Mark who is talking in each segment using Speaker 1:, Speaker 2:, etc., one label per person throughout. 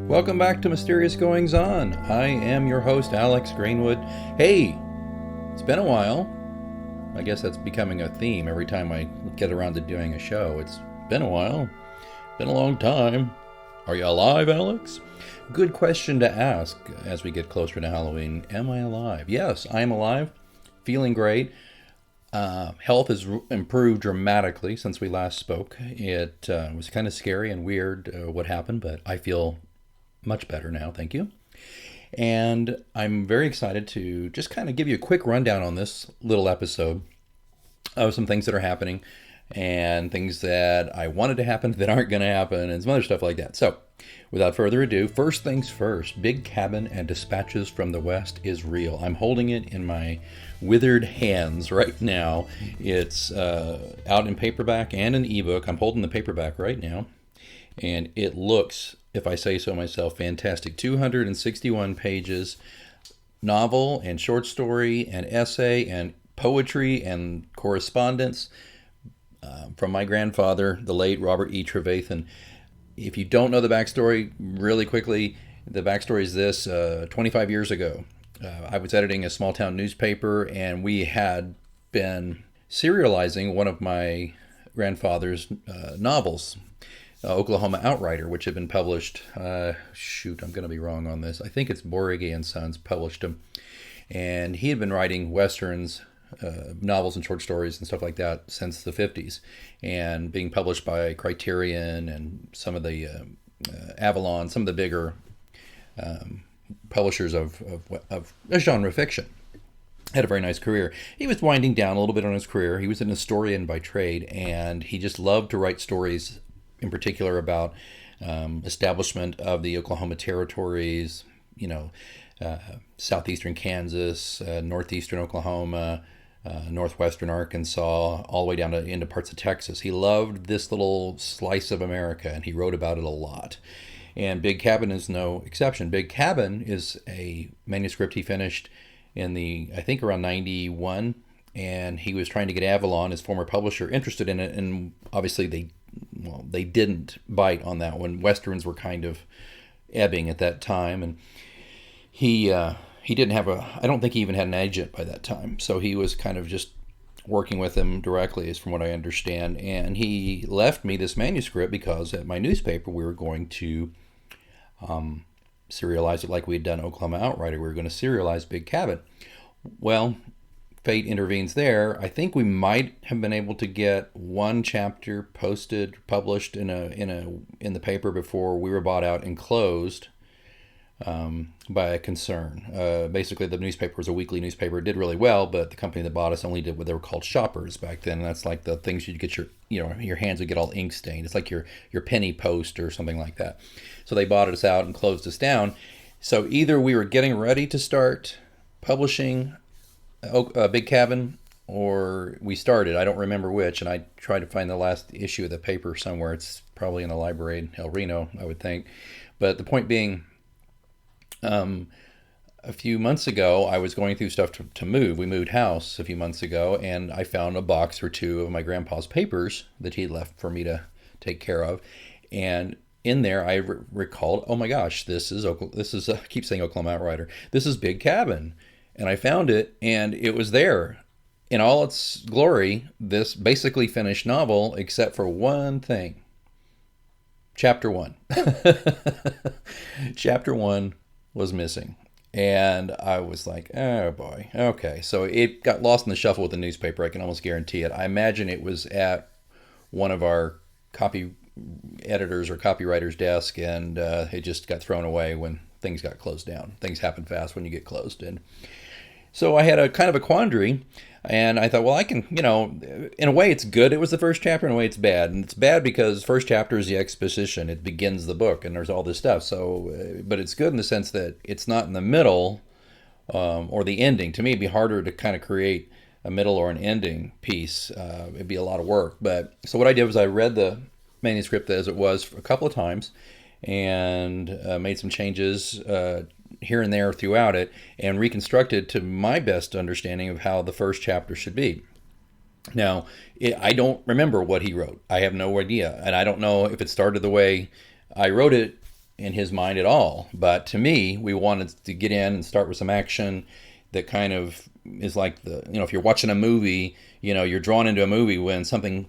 Speaker 1: Welcome back to Mysterious Goings On. I am your host, Alex Greenwood. Hey, it's been a while. I guess that's becoming a theme every time I get around to doing a show. It's been a while. Been a long time. Are you alive, Alex? Good question to ask as we get closer to Halloween. Am I alive? Yes, I am alive. Feeling great. Health has improved dramatically since we last spoke. It was kind of scary and weird what happened, but I feel much better now, thank you. And I'm very excited to just kind of give you a quick rundown on this little episode of some things that are happening and things that I wanted to happen that aren't going to happen and some other stuff like that. So, without further ado, first things first, Big Cabin and Dispatches from the West is real. I'm holding it in my withered hands right now. It's out in paperback and an ebook. I'm holding the paperback right now, and it looks, if I say so myself, fantastic. 261 pages, novel and short story and essay and poetry and correspondence from my grandfather, the late Robert E. Trevathan. If you don't know the backstory, really quickly, the backstory is this. 25 years ago, I was editing a small town newspaper, and we had been serializing one of my grandfather's novels, Oklahoma Outrider, which had been published, I'm going to be wrong on this. I think it's Borrege and Sons published him. And he had been writing westerns, novels and short stories and stuff like that since the 50s, and being published by Criterion and some of the Avalon, some of the bigger publishers of genre fiction. Had a very nice career. He was winding down a little bit on his career. He was an historian by trade, and he just loved to write stories, in particular about establishment of the Oklahoma territories, southeastern Kansas, northeastern Oklahoma, northwestern Arkansas, all the way down into parts of Texas. He loved this little slice of America, and he wrote about it a lot. And Big Cabin is no exception. Big Cabin is a manuscript he finished in I think around 91, and he was trying to get Avalon, his former publisher, interested in it, and obviously they didn't bite on that one. Westerns were kind of ebbing at that time, and he didn't have I don't think he even had an agent by that time, so he was kind of just working with him directly, is from what I understand. And he left me this manuscript because at my newspaper we were going to serialize it like we had done Oklahoma Outrider. We were going to serialize Big Cabin. Well, fate intervenes there. I think we might have been able to get one chapter published in the paper before we were bought out and closed by a concern. Basically, the newspaper was a weekly newspaper. It did really well, but the company that bought us only did what they were called shoppers back then. And that's like the things you'd get your hands would get all ink stained. It's like your penny post or something like that. So they bought us out and closed us down. So either we were getting ready to start publishing Big Cabin, or we started. I don't remember which, and I tried to find the last issue of the paper somewhere. It's probably in the library in El Reno, I would think. But the point being, a few months ago, I was going through stuff to move. We moved house a few months ago, and I found a box or two of my grandpa's papers that he left for me to take care of. And in there, I recalled, oh my gosh, this is I keep saying Oklahoma Outrider. This is Big Cabin. And I found it, and it was there in all its glory, this basically finished novel, except for one thing. Chapter 1. Chapter 1 was missing. And I was like, oh boy, okay. So it got lost in the shuffle with the newspaper, I can almost guarantee it. I imagine it was at one of our copy editors or copywriters' desk, and it just got thrown away when things got closed down. Things happen fast when you get closed. And so I had a kind of a quandary, and I thought, well, I can, in a way it's good. It was the first chapter. In a way it's bad. And it's bad because first chapter is the exposition. It begins the book, and there's all this stuff. So, but it's good in the sense that it's not in the middle or the ending. To me, it'd be harder to kind of create a middle or an ending piece. It'd be a lot of work. But so what I did was I read the manuscript as it was a couple of times, and made some changes here and there throughout it, and reconstructed to my best understanding of how the first chapter should be. Now, I don't remember what he wrote. I have no idea, and I don't know if it started the way I wrote it in his mind at all. But to me, we wanted to get in and start with some action that kind of is like if you're watching a movie, you're drawn into a movie when something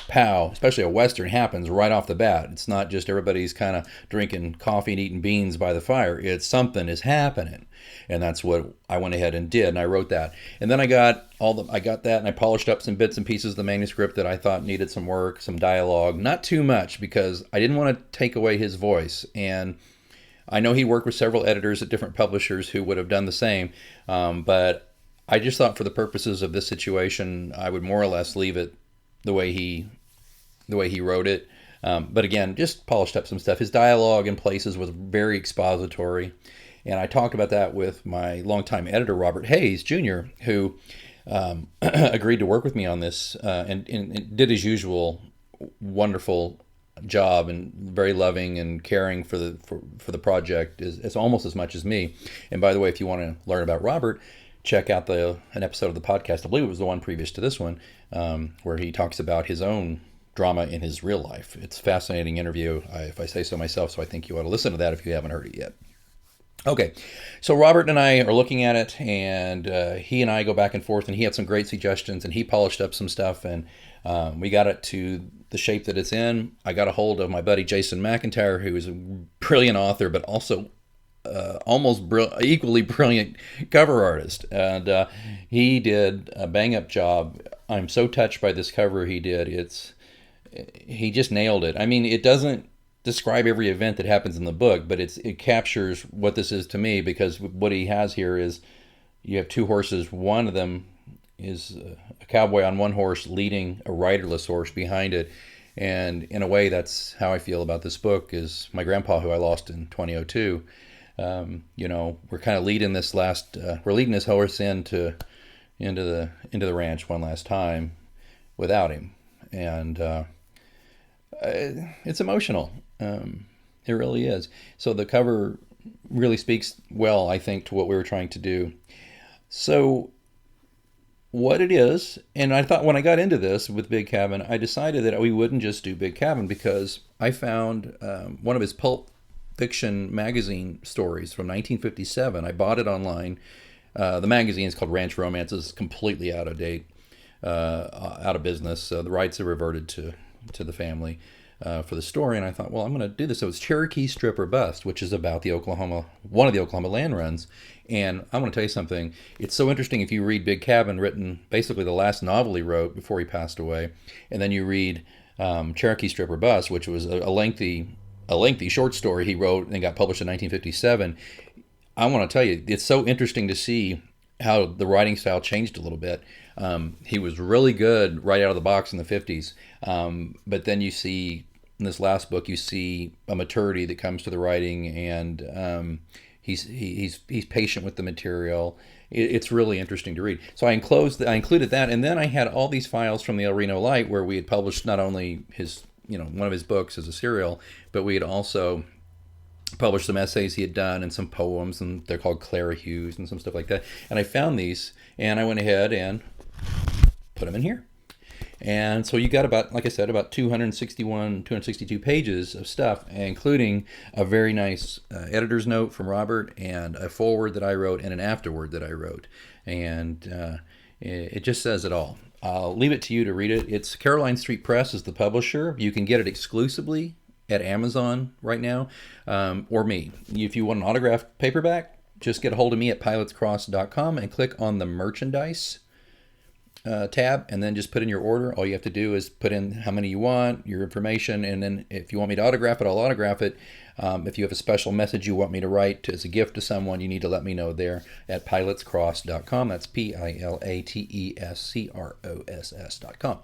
Speaker 1: pow, especially a Western, happens right off the bat. It's not just everybody's kind of drinking coffee and eating beans by the fire. It's something is happening. And that's what I went ahead and did. And I wrote that. And then I got that and I polished up some bits and pieces of the manuscript that I thought needed some work, some dialogue. Not too much because I didn't want to take away his voice. And I know he worked with several editors at different publishers who would have done the same. But I just thought for the purposes of this situation, I would more or less leave it the way he wrote it. But again, just polished up some stuff. His dialogue in places was very expository. And I talked about that with my longtime editor, Robert Hayes, Jr., who agreed to work with me on this and did his usual wonderful job and very loving and caring for the project as almost as much as me. And by the way, if you want to learn about Robert, check out an episode of the podcast. I believe it was the one previous to this one, where he talks about his own drama in his real life. It's a fascinating interview, if I say so myself, so I think you ought to listen to that if you haven't heard it yet. Okay, so Robert and I are looking at it, and he and I go back and forth, and he had some great suggestions, and he polished up some stuff, and we got it to the shape that it's in. I got a hold of my buddy Jason McIntyre, who is a brilliant author, but also equally brilliant cover artist, and he did a bang-up job. I'm so touched by this cover he did. He just nailed it. I mean, it doesn't describe every event that happens in the book, but it captures what this is to me, because what he has here is you have two horses. One of them is a cowboy on one horse leading a riderless horse behind it. And in a way, that's how I feel about this book. Is my grandpa, who I lost in 2002. We're kind of leading this we're leading this horse into the ranch one last time without him. And it's emotional. It really is. So the cover really speaks well, I think, to what we were trying to do. So what it is, and I thought when I got into this with Big Cabin, I decided that we wouldn't just do Big Cabin, because I found one of his pulp fiction magazine stories from 1957. I bought it online. The magazine is called Ranch Romance. It's completely out of date, out of business. The rights are reverted to the family for the story, and I thought, well, I'm going to do this. So it's Cherokee Strip or Bust, which is about one of the Oklahoma land runs. And I'm going to tell you something. It's so interesting if you read Big Cabin, written basically the last novel he wrote before he passed away, and then you read Cherokee Strip or Bust, which was a lengthy short story he wrote and got published in 1957. I want to tell you, it's so interesting to see how the writing style changed a little bit. He was really good right out of the box in the 50s. But then you see, in this last book, you see a maturity that comes to the writing, and he's patient with the material. It's really interesting to read. So I included that, and then I had all these files from the El Reno Light where we had published not only his, one of his books as a serial, but we had also published some essays he had done and some poems, and they're called Clara Hughes and some stuff like that. And I found these, and I went ahead and put them in here. And so you got about 262 pages of stuff, including a very nice editor's note from Robert, and a foreword that I wrote, and an afterword that I wrote. And it just says it all. I'll leave it to you to read it. It's Caroline Street Press is the publisher. You can get it exclusively at Amazon right now, or me. If you want an autographed paperback, just get a hold of me at pilotescross.com and click on the merchandise tab, and then just put in your order. All you have to do is put in how many you want, your information, and then if you want me to autograph it, I'll autograph it. If you have a special message you want me to write as a gift to someone, you need to let me know there at pilotescross.com. That's PILATESCROSS.com.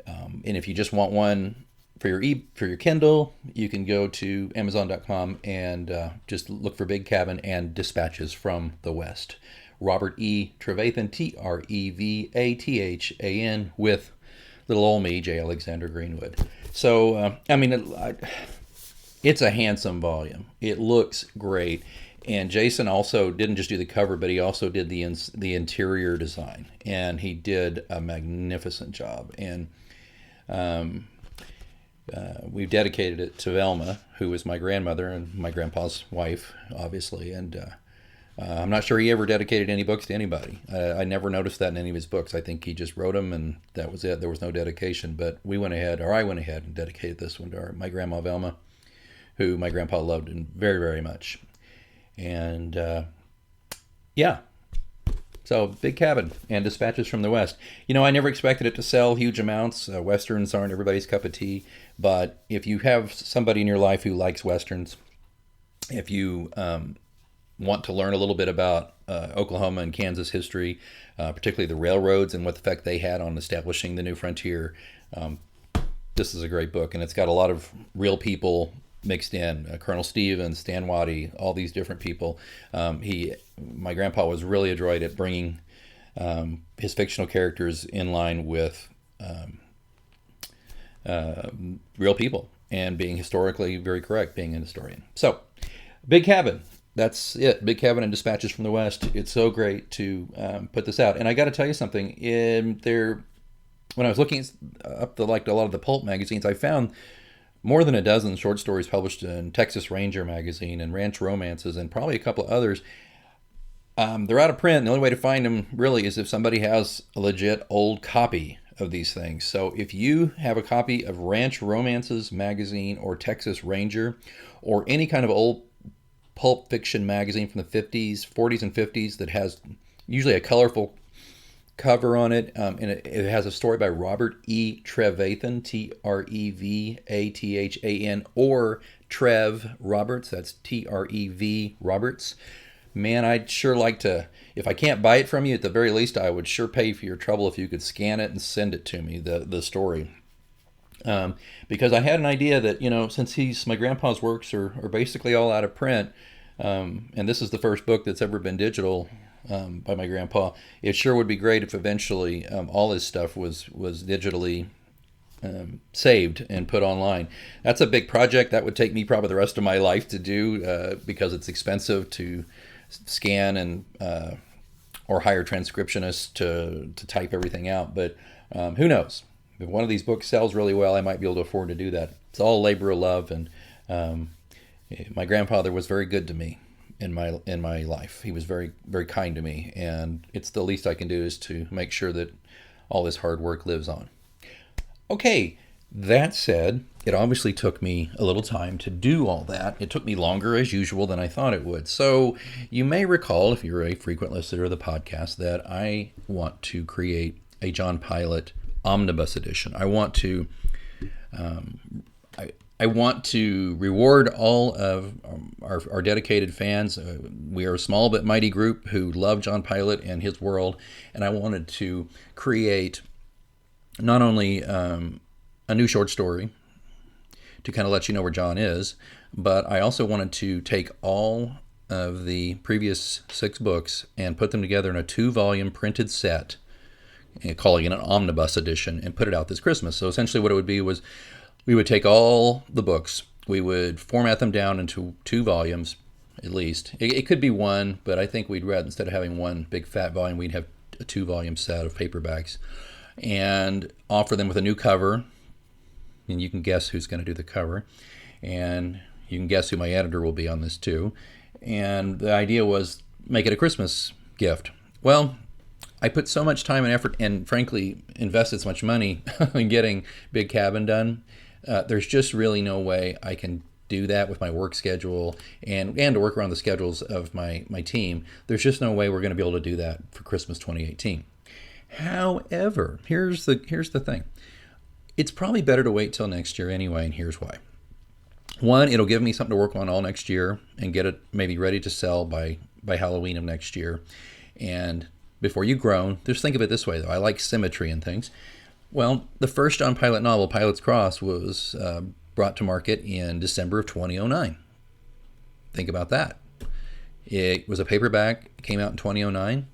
Speaker 1: And if you just want one for your Kindle, you can go to Amazon.com and just look for Big Cabin and Dispatches from the West. Robert E. Trevathan, Trevathan, with little old me, J. Alexander Greenwood. So, it's a handsome volume. It looks great. And Jason also didn't just do the cover, but he also did the interior design. And he did a magnificent job. And we've dedicated it to Velma, who was my grandmother and my grandpa's wife, obviously. And I'm not sure he ever dedicated any books to anybody. I never noticed that in any of his books. I think he just wrote them and that was it. There was no dedication. But I went ahead and dedicated this one to my grandma Velma, who my grandpa loved and very, very much. And yeah. So, Big Cabin and Dispatches from the West. I never expected it to sell huge amounts. Westerns aren't everybody's cup of tea. But if you have somebody in your life who likes Westerns, if you want to learn a little bit about Oklahoma and Kansas history, particularly the railroads and what effect they had on establishing the new frontier, this is a great book. And it's got a lot of real people mixed in, Colonel Stevens, Stan Waddy, all these different people. My grandpa was really adroit at bringing his fictional characters in line with real people and being historically very correct, being an historian. So, Big Cabin. That's it. Big Cabin and Dispatches from the West. It's so great to put this out. And I got to tell you something. When I was looking up a lot of the pulp magazines, I found more than a dozen short stories published in Texas Ranger magazine and Ranch Romances and probably a couple of others. They're out of print. The only way to find them really is if somebody has a legit old copy of these things. So if you have a copy of Ranch Romances magazine or Texas Ranger or any kind of old pulp fiction magazine from the 50s, 40s, and 50s that has usually a colorful cover on it, and it has a story by Robert E. Trevathan, Trevathan, or Trev Roberts, that's Trev Roberts. Man, I'd sure like to, if I can't buy it from you, at the very least, I would sure pay for your trouble if you could scan it and send it to me, the story. Because I had an idea that, since my grandpa's works are basically all out of print, and this is the first book that's ever been digital by my grandpa, it sure would be great if eventually all his stuff was digitally saved and put online. That's a big project. That would take me probably the rest of my life to do because it's expensive to scan and or hire transcriptionists to type everything out. But who knows? If one of these books sells really well, I might be able to afford to do that. It's all labor of love, and my grandfather was very good to me in my life. He was very, very kind to me, and it's the least I can do is to make sure that all this hard work lives on. Okay, that said, it obviously took me a little time to do all that. It took me longer as usual than I thought it would. So you may recall, if you're a frequent listener of the podcast, that I want to create a John Pilate omnibus edition. I want to reward all of our dedicated fans. We are a small but mighty group who love John Pilate and his world, and I wanted to create not only a new short story to kind of let you know where John is, but I also wanted to take all of the previous 6 books and put them together in a 2-volume printed set, calling it an omnibus edition, and put it out this Christmas. So essentially what it would be was we would take all the books, we would format them down into 2 volumes at least. It could be 1, but I think we'd rather, instead of having 1 big fat volume, we'd have a 2-volume set of paperbacks and offer them with a new cover. And you can guess who's going to do the cover. And you can guess who my editor will be on this too. And the idea was make it a Christmas gift. Well, I put so much time and effort and frankly invested so much money in getting Big Cabin done. There's just really no way I can do that with my work schedule and to work around the schedules of my team. There's just no way we're going to be able to do that for Christmas 2018. However, here's the thing. It's probably better to wait till next year anyway, and here's why. 1, it'll give me something to work on all next year and get it maybe ready to sell by Halloween of next year. And before you groan, just think of it this way, though. I like symmetry and things. Well, the first John Pilate novel, Pilate's Cross, was brought to market in December of 2009. Think about that. It was a paperback, it came out in 2009,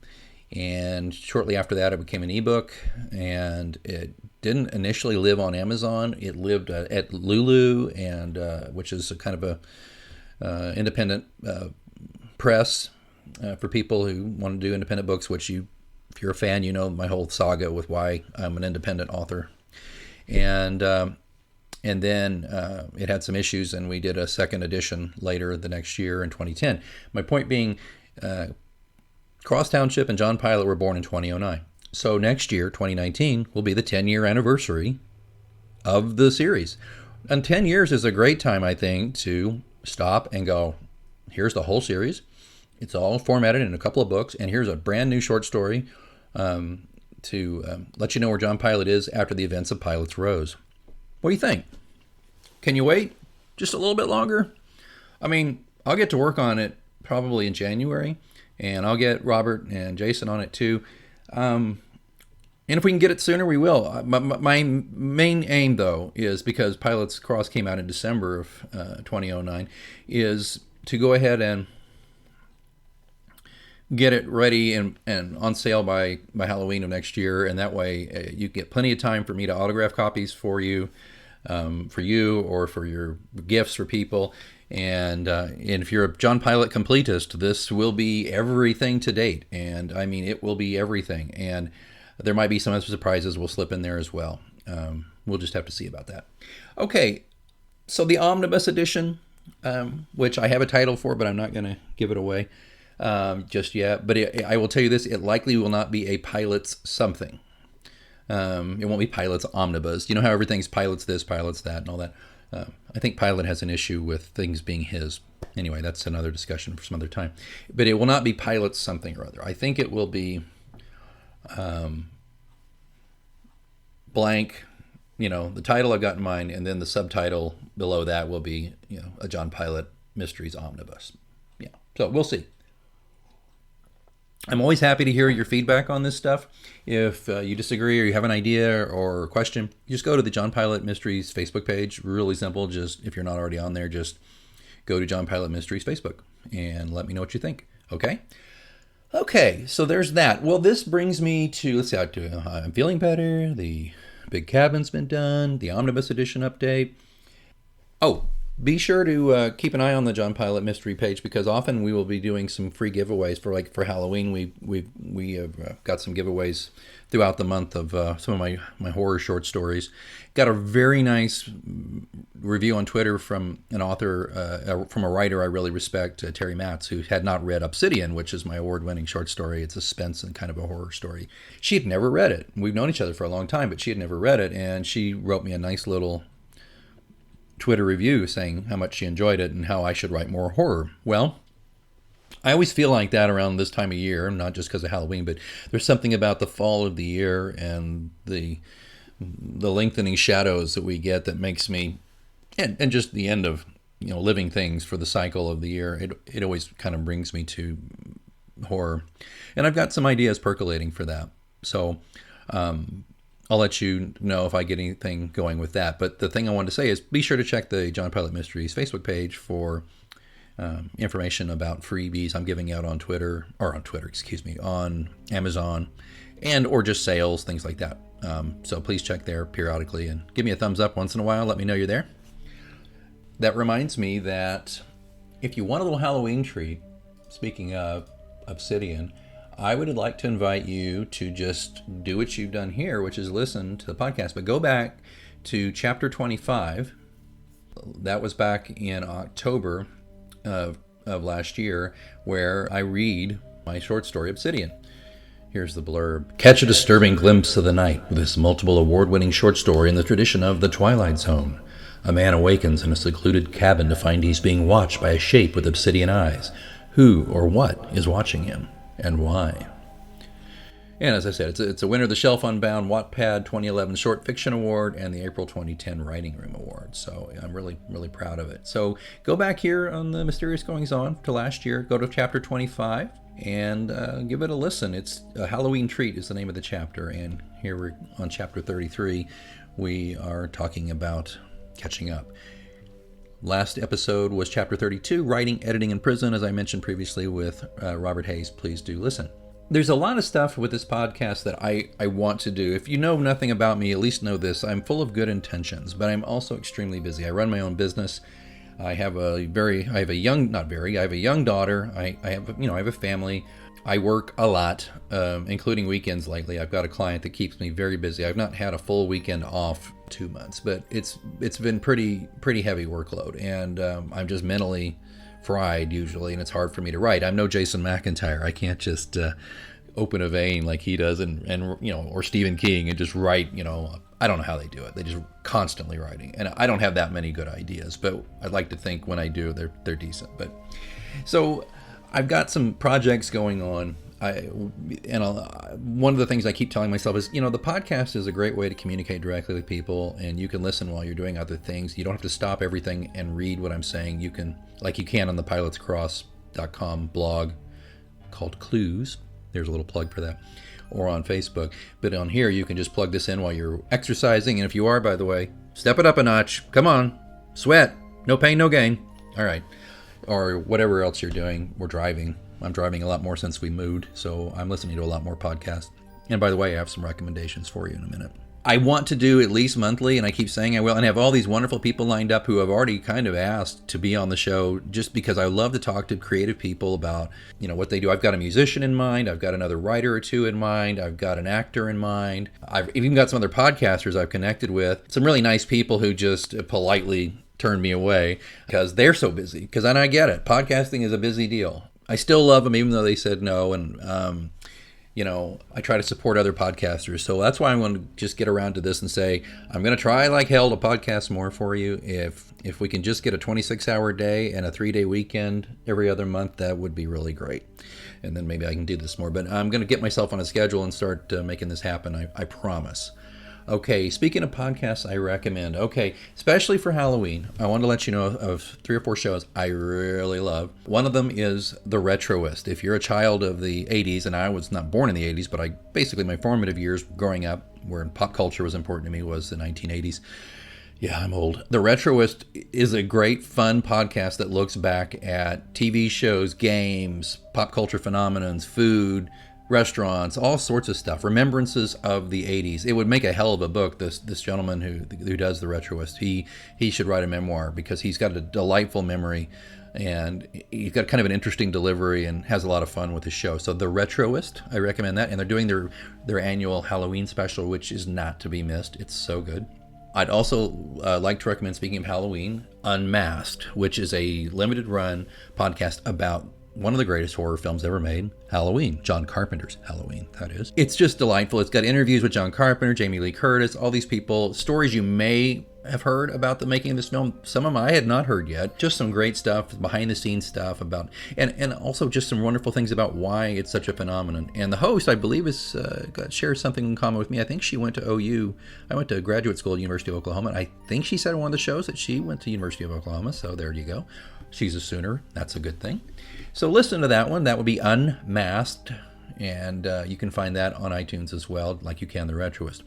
Speaker 1: and shortly after that it became an ebook, and it didn't initially live on Amazon. It lived at Lulu, and which is a kind of a independent press for people who want to do independent books, which if you're a fan, you know my whole saga with why I'm an independent author. And And then it had some issues, and we did a second edition later the next year in 2010. My point being, Cross Township and John Pilate were born in 2009. So next year, 2019, will be the 10-year anniversary of the series. And 10 years is a great time, I think, to stop and go, here's the whole series. It's all formatted in a couple of books, and here's a brand new short story to let you know where John Pilate is after the events of Pilate's Rose. What do you think? Can you wait just a little bit longer? I mean, I'll get to work on it probably in January, and I'll get Robert and Jason on it too. And if we can get it sooner, we will. My main aim, though, is because Pilate's Cross came out in December of 2009, is to go ahead and get it ready and on sale by Halloween of next year. And that way you get plenty of time for me to autograph copies for you or for your gifts for people. And if you're a John Pilate completist, this will be everything to date. And I mean, it will be everything. And there might be some other surprises we'll slip in there as well. We'll just have to see about that. Okay, so the Omnibus Edition, which I have a title for, but I'm not going to give it away just yet. But I will tell you this, it likely will not be a Pilate's something. It won't be Pilate's Omnibus. You know how everything's Pilate's this, Pilate's that, and all that. I think Pilate has an issue with things being his. Anyway, that's another discussion for some other time. But it will not be Pilate's something or other. I think it will be blank, the title I've got in mind, and then the subtitle below that will be, a John Pilate Mysteries Omnibus. Yeah, so we'll see. I'm always happy to hear your feedback on this stuff. If you disagree or you have an idea or a question, just go to the John Pilate Mysteries Facebook page. Really simple. Just if you're not already on there, just go to John Pilate Mysteries Facebook and let me know what you think. Okay, so there's that. Well, this brings me to, let's see, I'm feeling better. The Big Cabin's been done. The Omnibus Edition update. Oh, be sure to keep an eye on the John Pilate Mystery page, because often we will be doing some free giveaways for Halloween. We have got some giveaways throughout the month of some of my horror short stories. Got a very nice review on Twitter from an author, from a writer I really respect, Terry Matz, who had not read Obsidian, which is my award-winning short story. It's a suspense and kind of a horror story. She had never read it. We've known each other for a long time, but she had never read it, and she wrote me a nice little Twitter review saying how much she enjoyed it and how I should write more horror. Well, I always feel like that around this time of year, not just because of Halloween, but there's something about the fall of the year and the lengthening shadows that we get that makes me, and just the end of living things for the cycle of the year. It always kind of brings me to horror, and I've got some ideas percolating for that. So I'll let you know if I get anything going with that. But the thing I wanted to say is be sure to check the John Pilate Mysteries Facebook page for information about freebies I'm giving out on on Amazon, and or just sales, things like that. So please check there periodically and give me a thumbs up once in a while. Let me know you're there. That reminds me that if you want a little Halloween treat, speaking of Obsidian, I would like to invite you to just do what you've done here, which is listen to the podcast, but go back to chapter 25. That was back in October of last year, where I read my short story, Obsidian. Here's the blurb. Catch a disturbing glimpse of the night with this multiple award-winning short story in the tradition of The Twilight Zone. A man awakens in a secluded cabin to find he's being watched by a shape with obsidian eyes. Who or what is watching him? And why? And as I said, it's a winner of the Shelf Unbound Wattpad 2011 Short Fiction Award and the April 2010 Writing Room Award. So I'm really, really proud of it. So go back here on the Mysterious Goings On to last year. Go to chapter 25 and give it a listen. It's a Halloween Treat is the name of the chapter. And here we're on chapter 33. We are talking about catching up. Last episode was chapter 32, Writing, Editing in Prison, as I mentioned previously with Robert Hayes. Please do listen. There's a lot of stuff with this podcast that I want to do. If you know nothing about me, at least know this. I'm full of good intentions, but I'm also extremely busy. I run my own business. I have a young daughter. I have a family. I work a lot, including weekends lately. I've got a client that keeps me very busy. I've not had a full weekend off 2 months, but it's been pretty heavy workload, and I'm just mentally fried usually, and it's hard for me to write. I'm no Jason McIntyre. I can't just open a vein like he does, and or Stephen King, and just write. I don't know how they do it. They just constantly writing, and I don't have that many good ideas, but I'd like to think when I do, they're decent. But so I've got some projects going on. One of the things I keep telling myself is, the podcast is a great way to communicate directly with people, and you can listen while you're doing other things. You don't have to stop everything and read what I'm saying. You can on the pilotscross.com blog called Clues. There's a little plug for that. Or on Facebook. But on here, you can just plug this in while you're exercising. And if you are, by the way, step it up a notch. Come on. Sweat. No pain, no gain. All right. Or whatever else you're doing. We're driving. I'm driving a lot more since we moved, so I'm listening to a lot more podcasts. And by the way, I have some recommendations for you in a minute. I want to do at least monthly, and I keep saying I will, and I have all these wonderful people lined up who have already kind of asked to be on the show, just because I love to talk to creative people about, what they do. I've got a musician in mind. I've got another writer or two in mind. I've got an actor in mind. I've even got some other podcasters I've connected with. Some really nice people who just politely turned me away because they're so busy. Because I get it. Podcasting is a busy deal. I still love them, even though they said no. And, I try to support other podcasters. So that's why I'm going to just get around to this and say, I'm going to try like hell to podcast more for you. If we can just get a 26-hour day and a 3-day weekend every other month, that would be really great. And then maybe I can do this more. But I'm going to get myself on a schedule and start making this happen. I promise. Okay, speaking of podcasts, I recommend. Okay, especially for Halloween, I want to let you know of 3 or 4 shows I really love. One of them is The Retroist. If you're a child of the 80s, and I was not born in the 80s, but basically my formative years growing up, where pop culture was important to me, was the 1980s. Yeah, I'm old. The Retroist is a great, fun podcast that looks back at TV shows, games, pop culture phenomenons, food, restaurants, all sorts of stuff, remembrances of the 80s. It would make a hell of a book. This gentleman who does The Retroist, he should write a memoir, because he's got a delightful memory, and he's got kind of an interesting delivery and has a lot of fun with his show. So The Retroist, I recommend that. And they're doing their annual Halloween special, which is not to be missed. It's so good. I'd also like to recommend, speaking of Halloween, Unmasked, which is a limited run podcast about one of the greatest horror films ever made, Halloween. John Carpenter's Halloween, that is. It's just delightful. It's got interviews with John Carpenter, Jamie Lee Curtis, all these people, stories you may have heard about the making of this film. Some of them I had not heard yet. Just some great stuff, behind the scenes stuff about, and also just some wonderful things about why it's such a phenomenon. And the host, I believe, shares something in common with me. I think she went to OU. I went to graduate school at University of Oklahoma. And I think she said in one of the shows that she went to University of Oklahoma. So there you go. She's a Sooner. That's a good thing. So listen to that one. That would be Unmasked. And you can find that on iTunes as well, like you can The Retroist.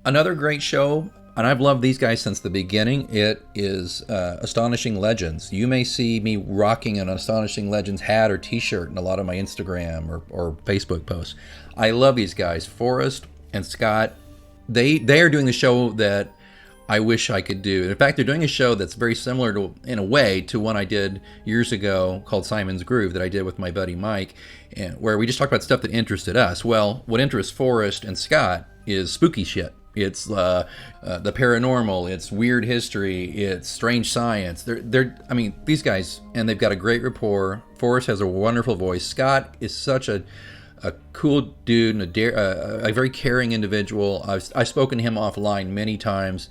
Speaker 1: Another great show, and I've loved these guys since the beginning, it is Astonishing Legends. You may see me rocking an Astonishing Legends hat or t-shirt in a lot of my Instagram or Facebook posts. I love these guys. Forrest and Scott, they are doing the show that I wish I could do. In fact, they're doing a show that's very similar to, in a way, to one I did years ago called Simon's Groove that I did with my buddy Mike, and where we just talk about stuff that interested us. Well, what interests Forrest and Scott is spooky shit. It's the paranormal, it's weird history, it's strange science. These guys, and they've got a great rapport. Forrest has a wonderful voice. Scott is such a cool dude and a very caring individual. I've spoken to him offline many times.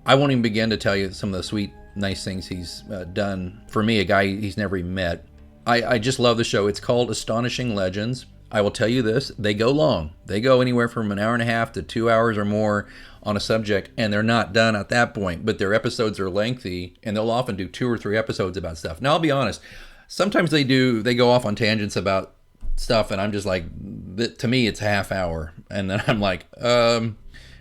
Speaker 1: I won't even begin to tell you some of the sweet, nice things he's done for me, a guy he's never even met. I just love the show. It's called Astonishing Legends. I will tell you this, they go long. They go anywhere from an hour and a half to 2 hours or more on a subject, and they're not done at that point, but their episodes are lengthy, and they'll often do 2 or 3 episodes about stuff. Now, I'll be honest, sometimes they go off on tangents about stuff, and I'm just like, to me, it's a half hour. And then I'm like,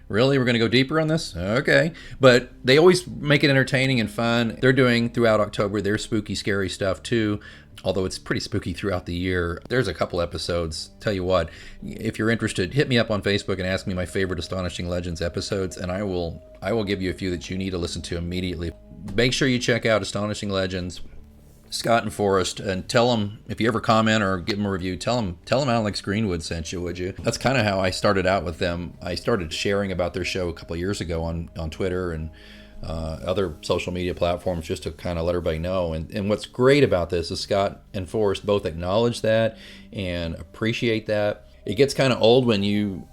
Speaker 1: really? We're going to go deeper on this? Okay. But they always make it entertaining and fun. They're doing, throughout October, their spooky, scary stuff, too. Although it's pretty spooky throughout the year. There's a couple episodes. Tell you what, if you're interested, hit me up on Facebook and ask me my favorite Astonishing Legends episodes, and I will give you a few that you need to listen to immediately. Make sure you check out Astonishing Legends. Scott and Forrest, and tell them, if you ever comment or give them a review, tell them Alex Greenwood sent you, would you? That's kind of how I started out with them. I started sharing about their show a couple of years ago on Twitter and other social media platforms, just to kind of let everybody know. And what's great about this is Scott and Forrest both acknowledge that and appreciate that. It gets kind of old when you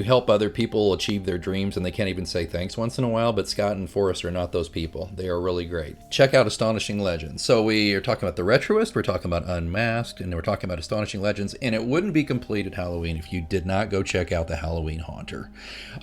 Speaker 1: help other people achieve their dreams and they can't even say thanks once in a while, but Scott and Forrest are not those people. They are really great. Check out Astonishing Legends. So we are talking about The Retroist, we're talking about Unmasked, and we're talking about Astonishing Legends, and it wouldn't be complete at Halloween if you did not go check out the Halloween Haunter.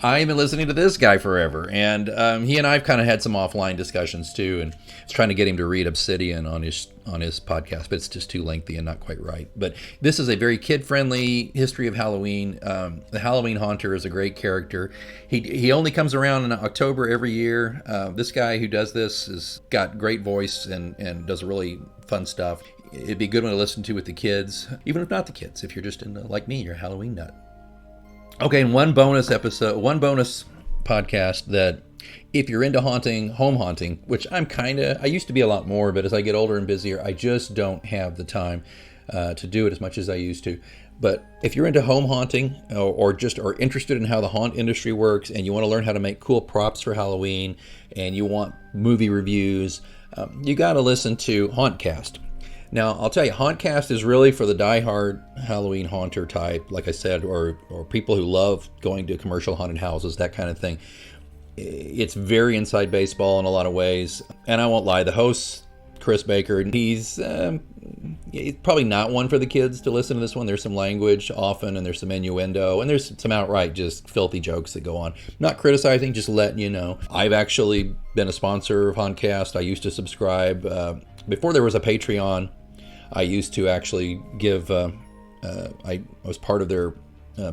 Speaker 1: I've been listening to this guy forever, and he and I have kind of had some offline discussions too, and I was trying to get him to read Obsidian on his podcast, but it's just too lengthy and not quite right. But this is a very kid-friendly history of Halloween. The Halloween Haunter is a great character. He only comes around in October every year. This guy who does this has got great voice and does really fun stuff. It'd be a good one to listen to with the kids, even if not the kids, if you're just into, like me, you're a Halloween nut. Okay, and one bonus podcast that, if you're into home haunting, which I used to be a lot more, but as I get older and busier, I just don't have the time to do it as much as I used to. But if you're into home haunting or just are interested in how the haunt industry works, and you want to learn how to make cool props for Halloween, and you want movie reviews, you got to listen to Hauntcast. Now, I'll tell you, Hauntcast is really for the diehard Halloween haunter type, like I said, or people who love going to commercial haunted houses, that kind of thing. It's very inside baseball in a lot of ways. And I won't lie, the host, Chris Baker, he's probably not one for the kids to listen to this one. There's some language often, and there's some innuendo, and there's some outright just filthy jokes that go on. Not criticizing, just letting you know. I've actually been a sponsor of Hauntcast. I used to subscribe. Before there was a Patreon, I used to actually give, I was part of their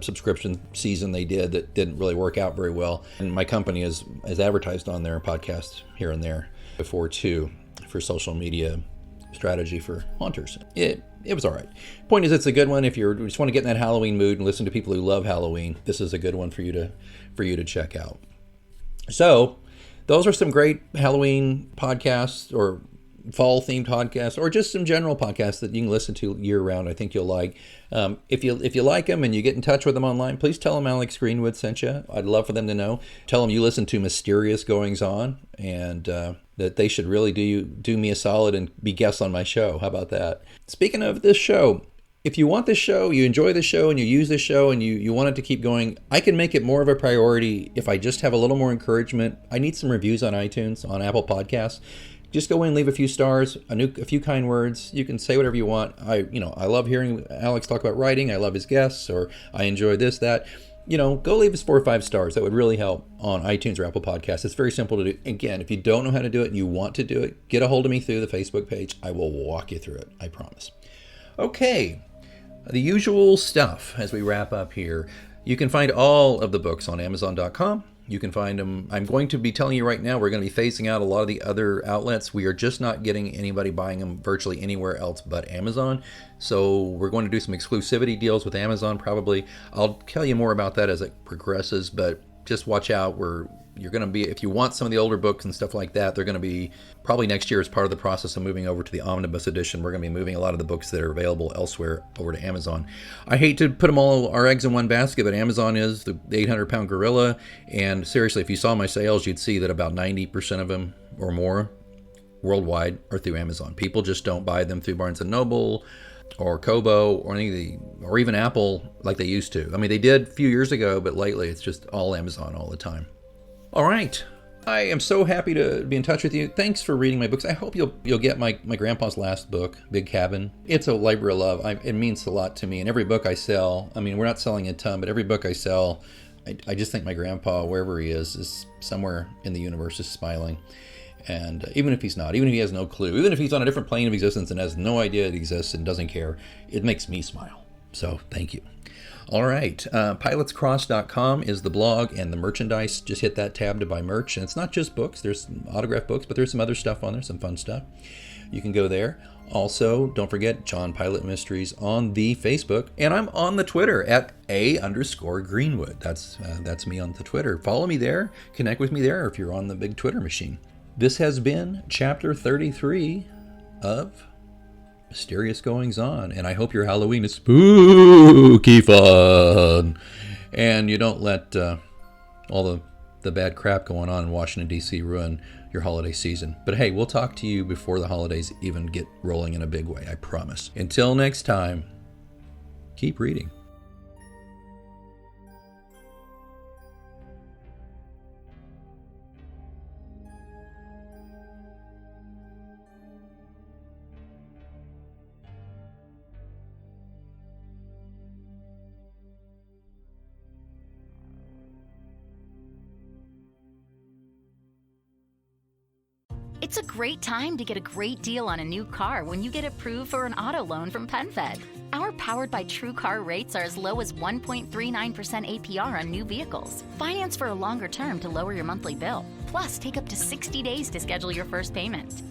Speaker 1: subscription season they did that didn't really work out very well. And my company has advertised on their podcast here and there before too, for social media strategy for haunters. It was all right. Point is, it's a good one if you just want to get in that Halloween mood and listen to people who love Halloween. This is a good one for you to check out. So those are some great Halloween podcasts or fall themed podcasts, or just some general podcasts that you can listen to year round. I think you'll like. If you like them and you get in touch with them online, please tell them Alex Greenwood sent you. I'd love for them to know. Tell them you listen to Mysterious Goings On, and that they should really do me a solid and be guests on my show. How about that? Speaking of this show, if you want this show, you enjoy this show, and you use this show, and you want it to keep going, I can make it more of a priority if I just have a little more encouragement. I need some reviews on iTunes, on Apple Podcasts. Just go in and leave a few stars, a few kind words. You can say whatever you want. I love hearing Alex talk about writing. I love his guests, or I enjoy this, that. Go leave us 4 or 5 stars. That would really help on iTunes or Apple Podcasts. It's very simple to do. Again, if you don't know how to do it and you want to do it, get a hold of me through the Facebook page. I will walk you through it. I promise. Okay, the usual stuff as we wrap up here. You can find all of the books on Amazon.com. You can find them. I'm going to be telling you right now, we're going to be phasing out a lot of the other outlets. We are just not getting anybody buying them virtually anywhere else but Amazon. So we're going to do some exclusivity deals with Amazon probably. I'll tell you more about that as it progresses, but just watch out. You're going to be, if you want some of the older books and stuff like that, they're going to be probably next year as part of the process of moving over to the Omnibus Edition. We're going to be moving a lot of the books that are available elsewhere over to Amazon. I hate to put our eggs in one basket, but Amazon is the 800-pound gorilla. And seriously, if you saw my sales, you'd see that about 90% of them or more worldwide are through Amazon. People just don't buy them through Barnes & Noble or Kobo or or even Apple like they used to. I mean, they did a few years ago, but lately it's just all Amazon all the time. All right. I am so happy to be in touch with you. Thanks for reading my books. I hope you'll get my grandpa's last book, Big Cabin. It's a labor of love. It means a lot to me. And every book I sell, I mean, we're not selling a ton, but every book I sell, I just think my grandpa, wherever he is somewhere in the universe, is smiling. And even if he's not, even if he has no clue, even if he's on a different plane of existence and has no idea it exists and doesn't care, it makes me smile. So thank you. All right, pilotescross.com is the blog and the merchandise. Just hit that tab to buy merch. And it's not just books. There's some autographed books, but there's some other stuff on there, some fun stuff. You can go there. Also, don't forget John Pilate Mysteries on the Facebook. And I'm on the Twitter at @A_Greenwood. That's me on the Twitter. Follow me there. Connect with me there if you're on the big Twitter machine. This has been Chapter 33 of mysterious goings on. And I hope your Halloween is spooky fun. And you don't let all the bad crap going on in Washington, D.C. ruin your holiday season. But hey, we'll talk to you before the holidays even get rolling in a big way, I promise. Until next time, keep reading.
Speaker 2: It's a great time to get a great deal on a new car when you get approved for an auto loan from PenFed. Our Powered by True car rates are as low as 1.39% APR on new vehicles. Finance for a longer term to lower your monthly bill. Plus, take up to 60 days to schedule your first payment.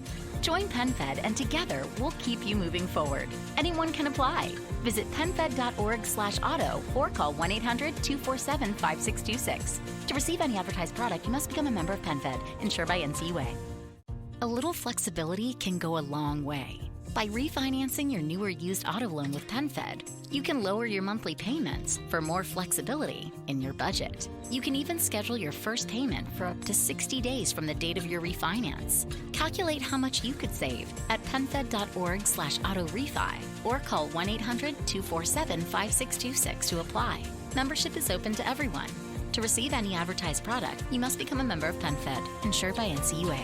Speaker 2: Join PenFed and together we'll keep you moving forward. Anyone can apply. Visit penfed.org/auto or call 1-800-247-5626. To receive any advertised product, you must become a member of PenFed, insured by NCUA. A little flexibility can go a long way. By refinancing your new or used auto loan with PenFed, you can lower your monthly payments for more flexibility in your budget. You can even schedule your first payment for up to 60 days from the date of your refinance. Calculate how much you could save at penfed.org/auto-refi or call 1-800-247-5626 to apply. Membership is open to everyone. To receive any advertised product, you must become a member of PenFed, insured by NCUA.